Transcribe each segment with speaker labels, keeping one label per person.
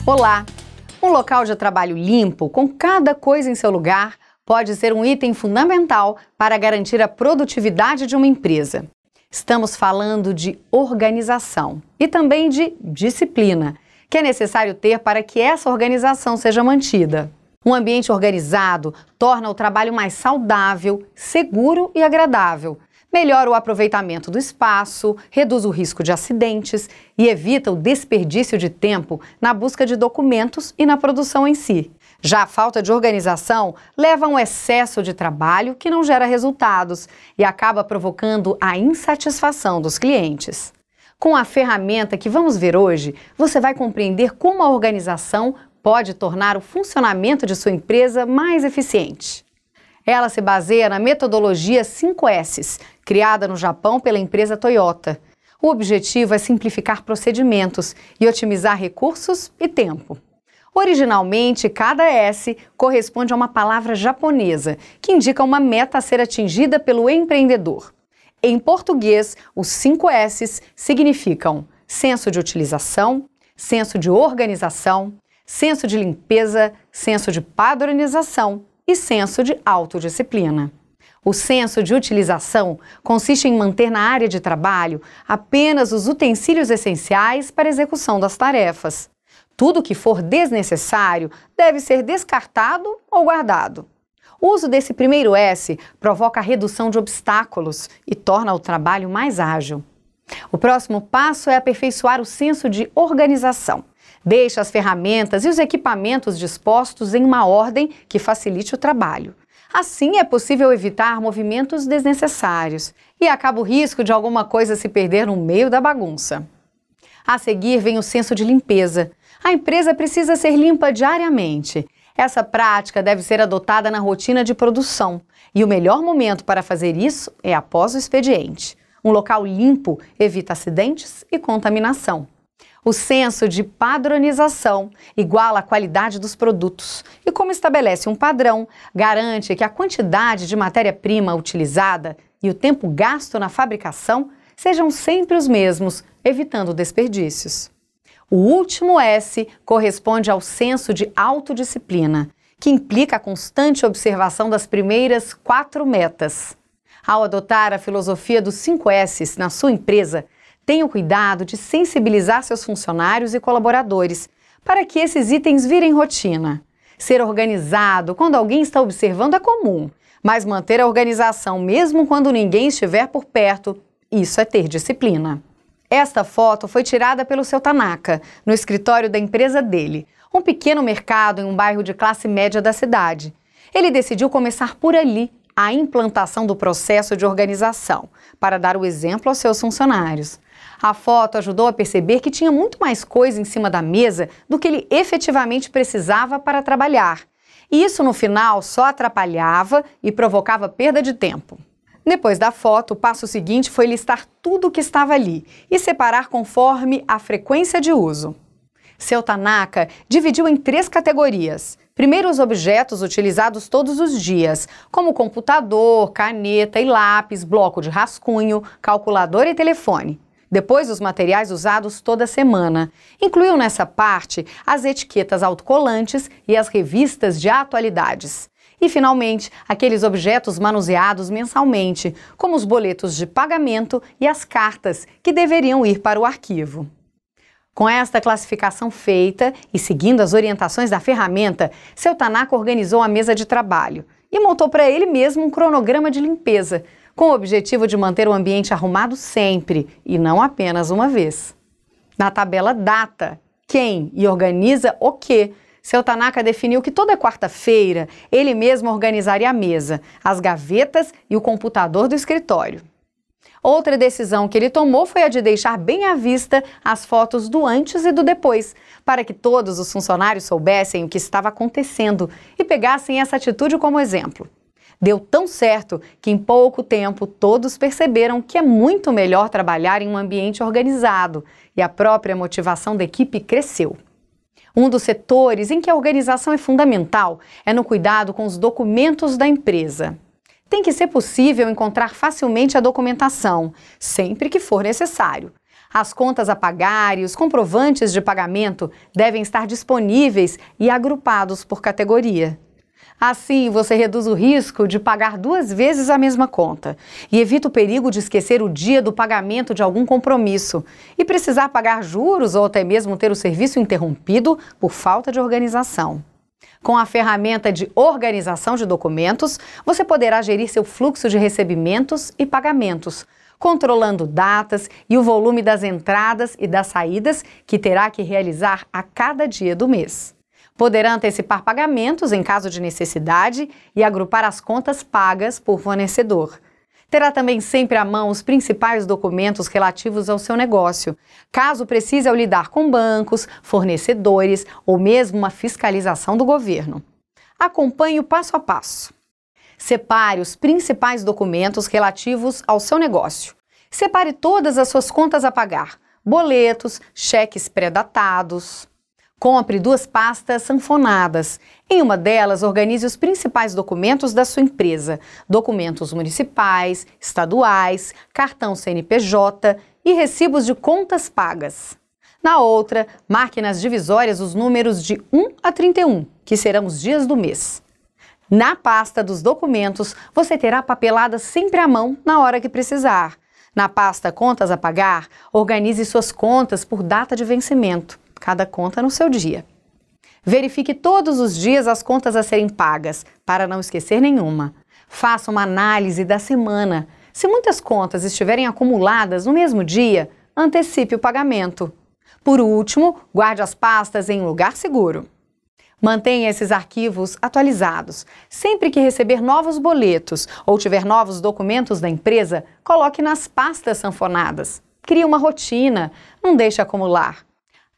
Speaker 1: Olá! Um local de trabalho limpo, com cada coisa em seu lugar, pode ser um item fundamental para garantir a produtividade de uma empresa. Estamos falando de organização e também de disciplina, que é necessário ter para que essa organização seja mantida. Um ambiente organizado torna o trabalho mais saudável, seguro e agradável. Melhora o aproveitamento do espaço, reduz o risco de acidentes e evita o desperdício de tempo na busca de documentos e na produção em si. Já a falta de organização leva a um excesso de trabalho que não gera resultados e acaba provocando a insatisfação dos clientes. Com a ferramenta que vamos ver hoje, você vai compreender como a organização pode tornar o funcionamento de sua empresa mais eficiente. Ela se baseia na metodologia 5S, criada no Japão pela empresa Toyota. O objetivo é simplificar procedimentos e otimizar recursos e tempo. Originalmente, cada S corresponde a uma palavra japonesa, que indica uma meta a ser atingida pelo empreendedor. Em português, os 5 S's significam senso de utilização, senso de organização, senso de limpeza, senso de padronização e senso de autodisciplina. O senso de utilização consiste em manter na área de trabalho apenas os utensílios essenciais para a execução das tarefas. Tudo que for desnecessário deve ser descartado ou guardado. O uso desse primeiro S provoca a redução de obstáculos e torna o trabalho mais ágil. O próximo passo é aperfeiçoar o senso de organização. Deixe as ferramentas e os equipamentos dispostos em uma ordem que facilite o trabalho. Assim é possível evitar movimentos desnecessários e acaba o risco de alguma coisa se perder no meio da bagunça. A seguir vem o senso de limpeza. A empresa precisa ser limpa diariamente. Essa prática deve ser adotada na rotina de produção e o melhor momento para fazer isso é após o expediente. Um local limpo evita acidentes e contaminação. O senso de padronização iguala a qualidade dos produtos e, como estabelece um padrão, garante que a quantidade de matéria-prima utilizada e o tempo gasto na fabricação sejam sempre os mesmos, evitando desperdícios. O último S corresponde ao senso de autodisciplina, que implica a constante observação das primeiras 4 metas. Ao adotar a filosofia dos 5 S's na sua empresa, tenha o cuidado de sensibilizar seus funcionários e colaboradores para que esses itens virem rotina. Ser organizado quando alguém está observando é comum, mas manter a organização mesmo quando ninguém estiver por perto, isso é ter disciplina. Esta foto foi tirada pelo seu Tanaka, no escritório da empresa dele, um pequeno mercado em um bairro de classe média da cidade. Ele decidiu começar por ali a implantação do processo de organização, para dar o exemplo aos seus funcionários. A foto ajudou a perceber que tinha muito mais coisa em cima da mesa do que ele efetivamente precisava para trabalhar. E isso, no final, só atrapalhava e provocava perda de tempo. Depois da foto, o passo seguinte foi listar tudo o que estava ali e separar conforme a frequência de uso. Seu Tanaka dividiu em 3 categorias. Primeiro, os objetos utilizados todos os dias, como computador, caneta e lápis, bloco de rascunho, calculadora e telefone. Depois, os materiais usados toda semana. Incluiu nessa parte as etiquetas autocolantes e as revistas de atualidades. E, finalmente, aqueles objetos manuseados mensalmente, como os boletos de pagamento e as cartas, que deveriam ir para o arquivo. Com esta classificação feita e seguindo as orientações da ferramenta, seu Tanaka organizou a mesa de trabalho e montou para ele mesmo um cronograma de limpeza, com o objetivo de manter o ambiente arrumado sempre e não apenas uma vez. Na tabela Data, Quem e Organiza o Que, seu Tanaka definiu que toda quarta-feira ele mesmo organizaria a mesa, as gavetas e o computador do escritório. Outra decisão que ele tomou foi a de deixar bem à vista as fotos do antes e do depois, para que todos os funcionários soubessem o que estava acontecendo e pegassem essa atitude como exemplo. Deu tão certo que em pouco tempo todos perceberam que é muito melhor trabalhar em um ambiente organizado e a própria motivação da equipe cresceu. Um dos setores em que a organização é fundamental é no cuidado com os documentos da empresa. Tem que ser possível encontrar facilmente a documentação, sempre que for necessário. As contas a pagar e os comprovantes de pagamento devem estar disponíveis e agrupados por categoria. Assim, você reduz o risco de pagar 2 vezes a mesma conta e evita o perigo de esquecer o dia do pagamento de algum compromisso e precisar pagar juros ou até mesmo ter o serviço interrompido por falta de organização. Com a ferramenta de organização de documentos, você poderá gerir seu fluxo de recebimentos e pagamentos, controlando datas e o volume das entradas e das saídas que terá que realizar a cada dia do mês. Poderá antecipar pagamentos em caso de necessidade e agrupar as contas pagas por fornecedor. Terá também sempre à mão os principais documentos relativos ao seu negócio, caso precise ao lidar com bancos, fornecedores ou mesmo uma fiscalização do governo. Acompanhe o passo a passo. Separe os principais documentos relativos ao seu negócio. Separe todas as suas contas a pagar, boletos, cheques pré-datados. Compre 2 pastas sanfonadas. Em uma delas, organize os principais documentos da sua empresa, documentos municipais, estaduais, cartão CNPJ e recibos de contas pagas. Na outra, marque nas divisórias os números de 1 a 31, que serão os dias do mês. Na pasta dos documentos, você terá papeladas sempre à mão na hora que precisar. Na pasta Contas a Pagar, organize suas contas por data de vencimento, cada conta no seu dia. Verifique todos os dias as contas a serem pagas, para não esquecer nenhuma. Faça uma análise da semana. Se muitas contas estiverem acumuladas no mesmo dia, antecipe o pagamento. Por último, guarde as pastas em um lugar seguro. Mantenha esses arquivos atualizados. Sempre que receber novos boletos ou tiver novos documentos da empresa, coloque nas pastas sanfonadas. Crie uma rotina, não deixe acumular.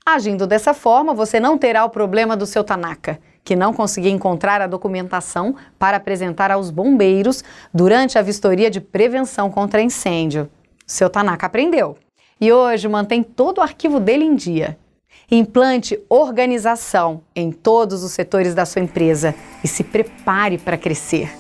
Speaker 1: Agindo dessa forma, você não terá o problema do seu Tanaka, que não conseguia encontrar a documentação para apresentar aos bombeiros durante a vistoria de prevenção contra incêndio. Seu Tanaka aprendeu e hoje mantém todo o arquivo dele em dia. Implante organização em todos os setores da sua empresa e se prepare para crescer.